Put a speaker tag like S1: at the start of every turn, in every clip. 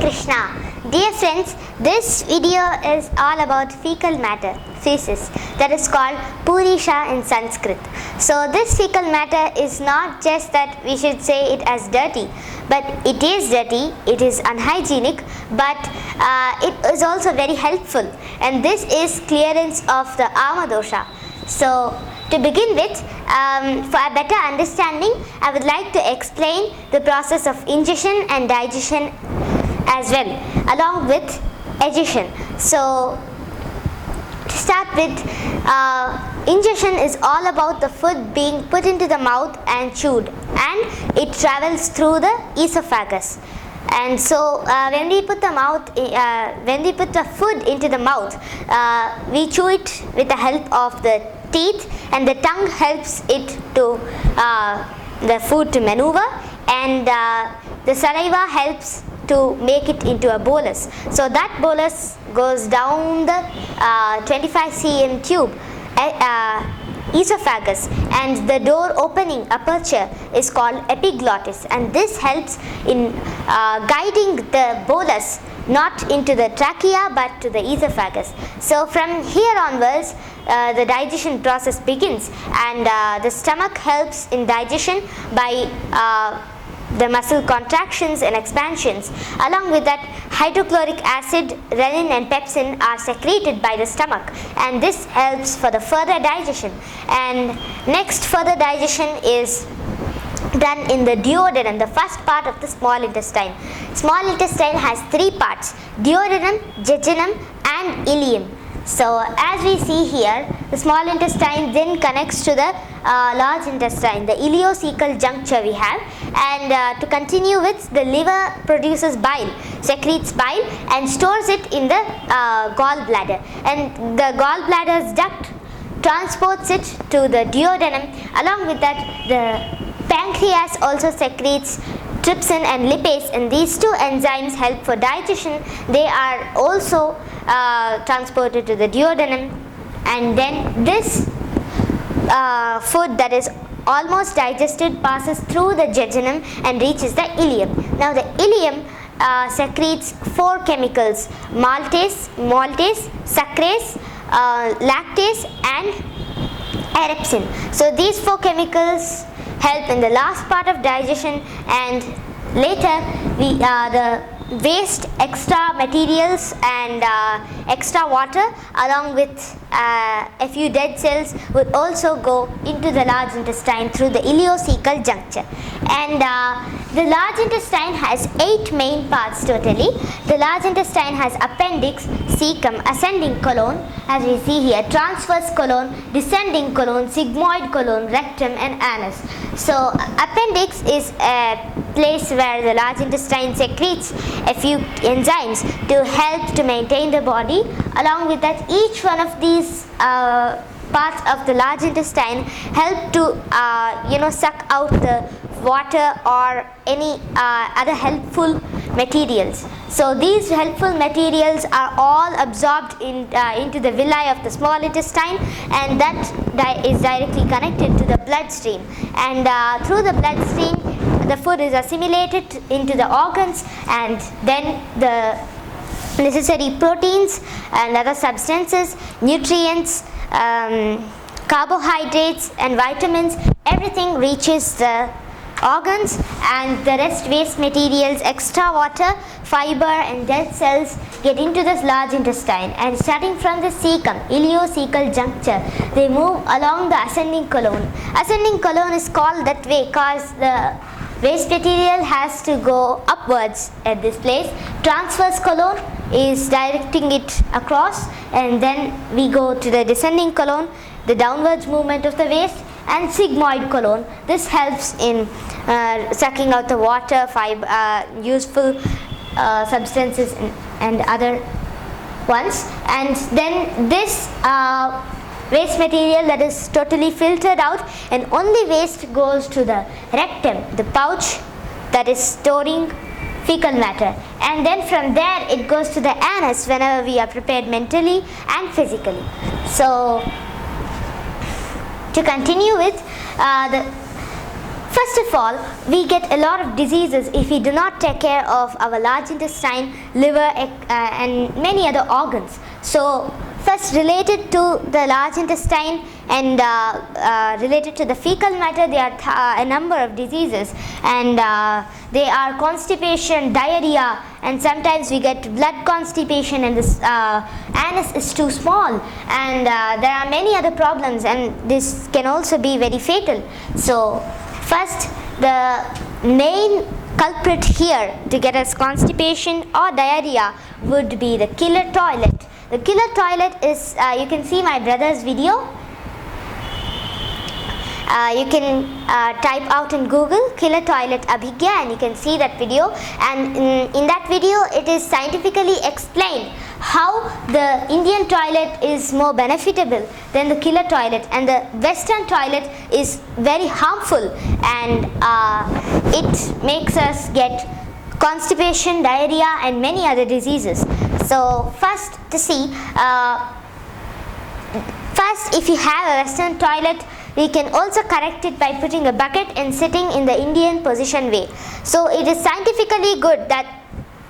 S1: Krishna. Dear friends, this video is all about fecal matter, feces, that is called PURISHAHA in Sanskrit. So this fecal matter is not just that we should say it as dirty, but it is dirty, it is unhygienic, but it is also very helpful, and this is clearance of the ama dosha. So to begin with, for a better understanding, I would like to explain the process of ingestion and digestion as well, along with egestion. So to start with, ingestion is all about the food being put into the mouth and chewed, and it travels through the esophagus. And so when we put the food into the mouth, we chew it with the help of the teeth, and the tongue helps it to the food to maneuver, and the saliva helps to make it into a bolus. So that bolus goes down the 25 cm tube, esophagus, and the door opening aperture is called epiglottis, and this helps in guiding the bolus not into the trachea but to the esophagus. So from here onwards, the digestion process begins, and the stomach helps in digestion by the muscle contractions and expansions. Along with that, hydrochloric acid, renin and pepsin are secreted by the stomach, and this helps for the further digestion. And next, further digestion is done in the duodenum, the first part of the small intestine. Small intestine has three parts: duodenum, jejunum and ileum. So as we see here, the small intestine then connects to the large intestine, the ileocecal juncture we have, and to continue with, the liver produces bile, secretes bile and stores it in the gallbladder, and the gallbladder's duct transports it to the duodenum. Along with that, the pancreas also secretes trypsin and lipase, and these two enzymes help for digestion. They are also transported to the duodenum, and then this food that is almost digested passes through the jejunum and reaches the ileum. Now the ileum secretes four chemicals: maltase, sucrase, lactase and erepsin. So these four chemicals help in the last part of digestion, and later the waste, extra materials and extra water along with a few dead cells would also go into the large intestine through the ileocecal juncture. And the large intestine has 8 main parts totally. The large intestine has appendix, cecum, ascending colon, as we see here, transverse colon, descending colon, sigmoid colon, rectum and anus. So appendix is a place where the large intestine secretes a few enzymes to help to maintain the body. Along with that, each one of these parts of the large intestine help to suck out the water or any other helpful materials. So these helpful materials are all absorbed into the villi of the small intestine, and that is directly connected to the bloodstream, and through the bloodstream the food is assimilated into the organs, and then the necessary proteins and other substances, nutrients, carbohydrates and vitamins, everything reaches the organs, and the rest waste materials, extra water, fiber and dead cells get into this large intestine, and starting from the cecum, ileocecal juncture, they move along the ascending colon. Ascending colon is called that way because the waste material has to go upwards at this place. Transverse colon is directing it across, and then we go to the descending colon, the downwards movement of the waste, and sigmoid colon. This helps in sucking out the water, fiber, useful substances and other ones. And then this waste material that is totally filtered out, and only waste goes to the rectum, the pouch that is storing fecal matter, and then from there it goes to the anus whenever we are prepared mentally and physically. So to continue with, First of all, we get a lot of diseases if we do not take care of our large intestine, liver, and many other organs. So first, related to the large intestine and related to the fecal matter, there are a number of diseases, and they are constipation, diarrhea, and sometimes we get blood constipation and this anus is too small, and there are many other problems, and this can also be very fatal. So first, the main culprit here to get us constipation or diarrhea would be the killer toilet. The killer toilet is, you can see my brother's video. You can type out in Google killer toilet Abhidheya and you can see that video, and in that video it is scientifically explained how the Indian toilet is more benefitable than the killer toilet, and the Western toilet is very harmful, and it makes us get constipation, diarrhea, and many other diseases. So first, to see, first if you have a Western toilet, we can also correct it by putting a bucket and sitting in the Indian position way. So it is scientifically good that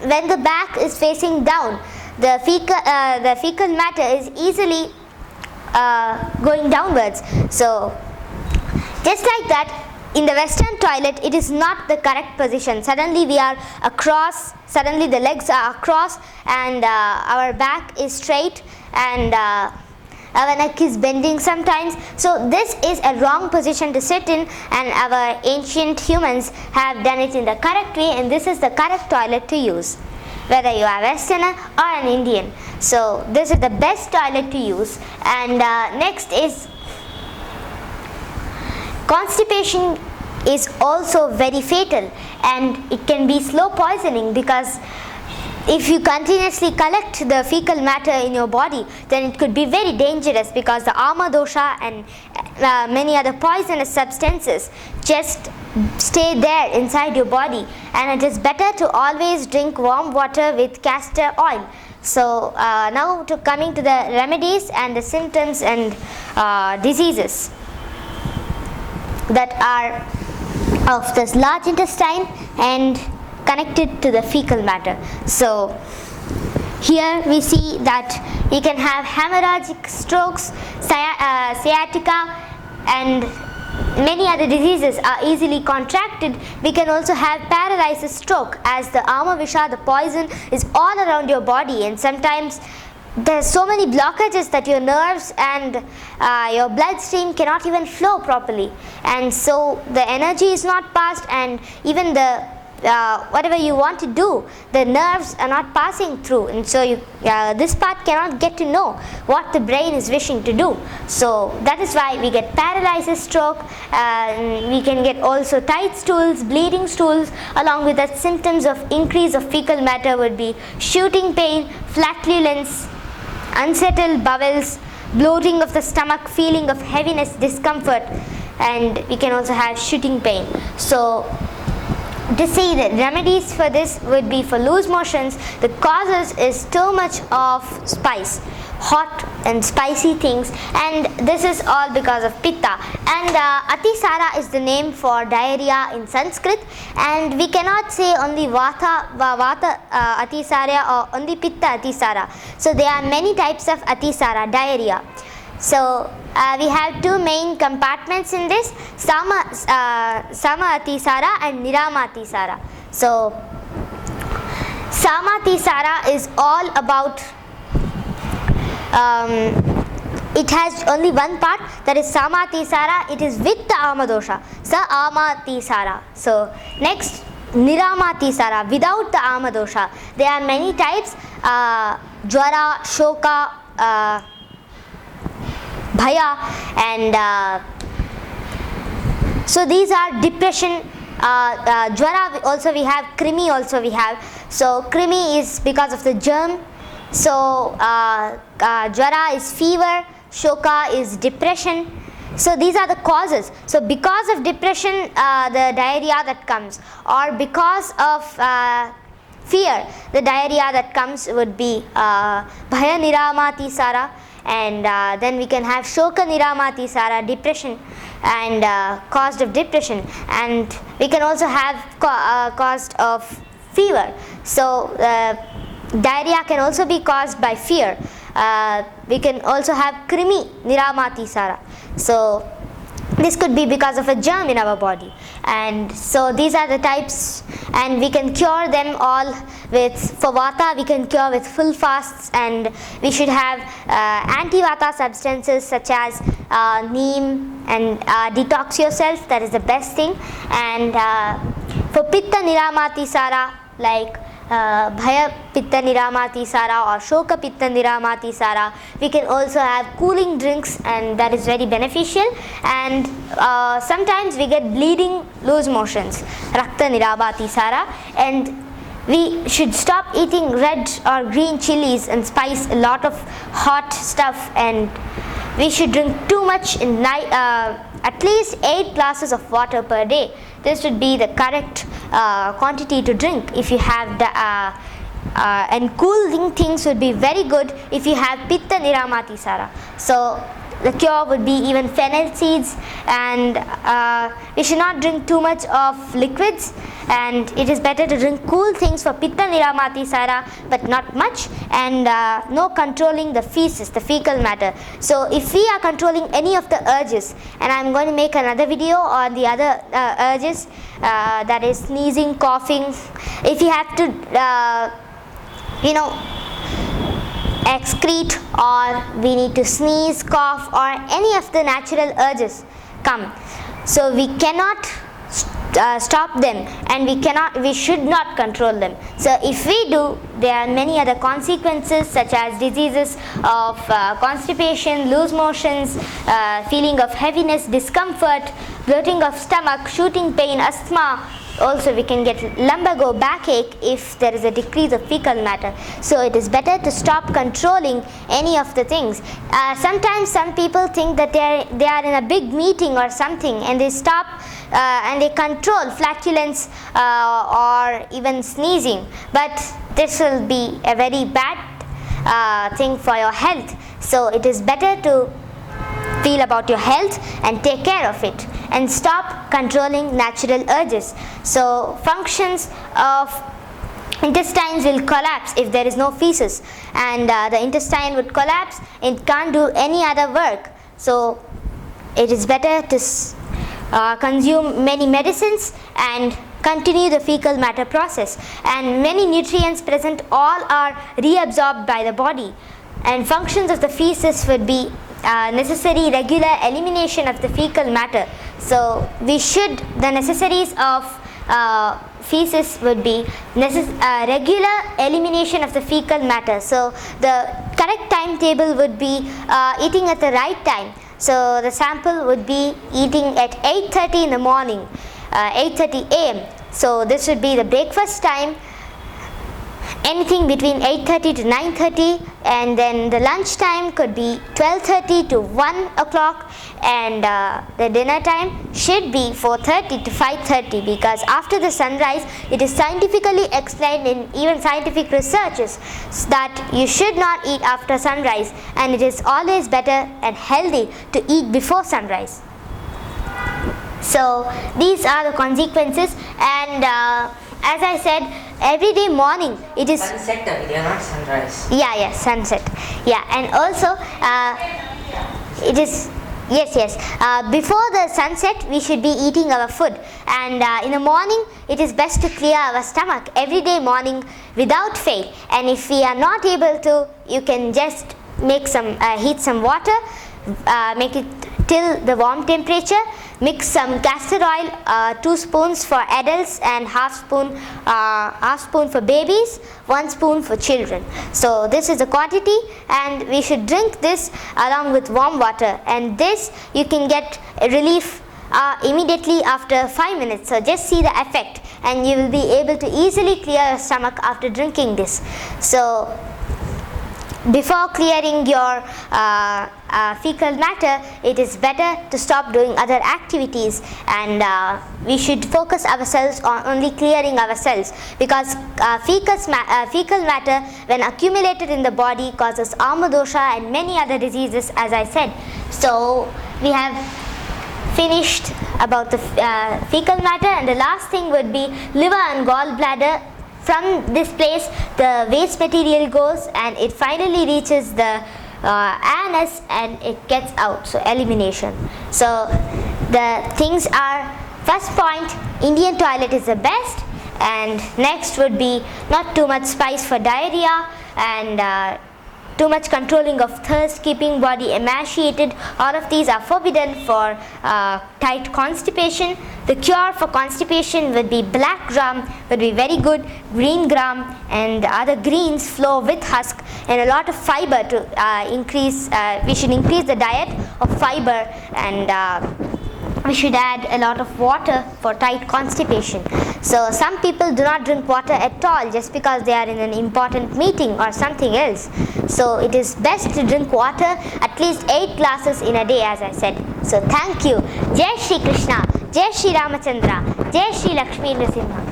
S1: when the back is facing down, the fecal matter is easily going downwards. So just like that, in the Western toilet, it is not the correct position. Suddenly we are across, suddenly the legs are across, and our back is straight, and our neck is bending sometimes. So this is a wrong position to sit in, and our ancient humans have done it in the correct way, and this is the correct toilet to use, whether you are Westerner or an Indian. So this is the best toilet to use. And next is constipation is also very fatal, and it can be slow poisoning, because if you continuously collect the fecal matter in your body, then it could be very dangerous, because the ama dosha and many other poisonous substances just stay there inside your body, and it is better to always drink warm water with castor oil. So now coming to the remedies and the symptoms and diseases that are of this large intestine and connected to the fecal matter. So here we see that we can have hemorrhagic strokes, sciatica, and many other diseases are easily contracted. We can also have paralysis stroke, as the amavisha, the poison, is all around your body, and sometimes there's so many blockages that your nerves and your bloodstream cannot even flow properly, and so the energy is not passed, and even the whatever you want to do, the nerves are not passing through, and so this part cannot get to know what the brain is wishing to do. So that is why we get paralysis stroke. We can get also tight stools, bleeding stools. Along with that, symptoms of increase of fecal matter would be shooting pain, flatulence, unsettled bowels, bloating of the stomach, feeling of heaviness, discomfort, and we can also have shooting pain. So to see the remedies for this would be for loose motions. The causes is too much of spice, hot and spicy things, and this is all because of pitta. And atisara is the name for diarrhea in Sanskrit, and we cannot say only vata atisara or only pitta atisara. So there are many types of atisara, diarrhea. So we have two main compartments in this, sama atisara and nirama atisara. So sama atisara is all about, it has only one part, that is sama atisara. It is with the ama dosha, sa ama atisara. So next, nirama atisara, without the ama dosha. There are many types, jwara, shoka, bhaya, and so these are depression. Jwara also we have, krimi also we have. So krimi is because of the germ. So jwara is fever, shoka is depression. So these are the causes. So because of depression, the diarrhea that comes, or because of fear, the diarrhea that comes would be Bhaya Niramati Sara, and then we can have Shoka Niramati Sara, depression and caused of depression, and we can also have caused of fever. So diarrhea can also be caused by fear. We can also have Krimi Niramati Sara. So this could be because of a germ in our body, and so these are the types, and we can cure them all with, for Vata we can cure with full fasts, and we should have anti-Vata substances such as neem, and detox yourself, that is the best thing. And for Pitta Niramati Sara, like Bhaya Pitta Niramati Sara or Shoka Pitta Niramati Sara, we can also have cooling drinks, and that is very beneficial. And sometimes we get bleeding, loose motions, Rakta Niramati Sara, and we should stop eating red or green chilies and spice a lot of hot stuff, and we should drink too much in night, at least 8 glasses of water per day. This would be the correct quantity to drink if you have the and cooling things would be very good if you have Pitta Niramati Sara. So the cure would be even fennel seeds, and we should not drink too much of liquids, and it is better to drink cool things for Pitta Niramati Sara, but not much, and no controlling the feces, the fecal matter. So if we are controlling any of the urges, and I am going to make another video on the other urges, that is sneezing, coughing, if you have to excrete, or we need to sneeze, cough, or any of the natural urges come, so we cannot stop them, and we should not control them. So if we do, there are many other consequences such as diseases of constipation, loose motions, feeling of heaviness, discomfort, bloating of stomach, shooting pain, asthma. Also we can get lumbago, backache if there is a decrease of fecal matter. So it is better to stop controlling any of the things. Sometimes some people think that they are in a big meeting or something, and they stop and they control flatulence or even sneezing, but this will be a very bad thing for your health. So it is better to feel about your health and take care of it, and stop controlling natural urges. So functions of intestines will collapse if there is no feces, and the intestine would collapse, it can't do any other work. So it is better to consume many medicines and continue the fecal matter process, and many nutrients present all are reabsorbed by the body. And functions of the feces would be necessary regular elimination of the fecal matter. So the necessaries of feces would be regular elimination of the fecal matter. So the correct timetable would be eating at the right time. So the sample would be eating at 8:30 in the morning, 8:30 a.m. So this would be the breakfast time, anything between 8:30 to 9:30, and then the lunch time could be 12:30 to 1 o'clock, and the dinner time should be 4:30 to 5:30, because after the sunrise, it is scientifically explained in even scientific researches that you should not eat after sunrise, and it is always better and healthy to eat before sunrise. So these are the consequences, and as I said, every day morning it is
S2: sunset, not sunrise.
S1: Yeah, sunset. Yeah, and also it is yes. Before the sunset, we should be eating our food, and in the morning, it is best to clear our stomach every day morning without fail. And if we are not able to, you can just make some heat some water, make it till the warm temperature. Mix some castor oil, 2 spoons for adults and half spoon for babies, 1 spoon for children. So this is the quantity, and we should drink this along with warm water, and this you can get relief immediately after 5 minutes. So just see the effect, and you will be able to easily clear your stomach after drinking this. So before clearing your fecal matter, it is better to stop doing other activities, and we should focus ourselves on only clearing ourselves, because fecal matter when accumulated in the body causes amadosha and many other diseases, as I said. So we have finished about the fecal matter, and the last thing would be liver and gallbladder. From this place the waste material goes and it finally reaches the anus and it gets out, so elimination. So the things are, first point, Indian toilet is the best, and next would be not too much spice for diarrhea, and too much controlling of thirst, keeping body emaciated. All of these are forbidden for tight constipation. The cure for constipation would be black gram, would be very good, green gram and other greens flow with husk, and a lot of fiber to increase, we should increase the diet of fiber, and we should add a lot of water for tight constipation. So some people do not drink water at all just because they are in an important meeting or something else. So it is best to drink water at least 8 glasses in a day, as I said. So thank you. Jai Shri Krishna, Jai Shri Ramachandra, Jai Shri Lakshmi Nrsimha.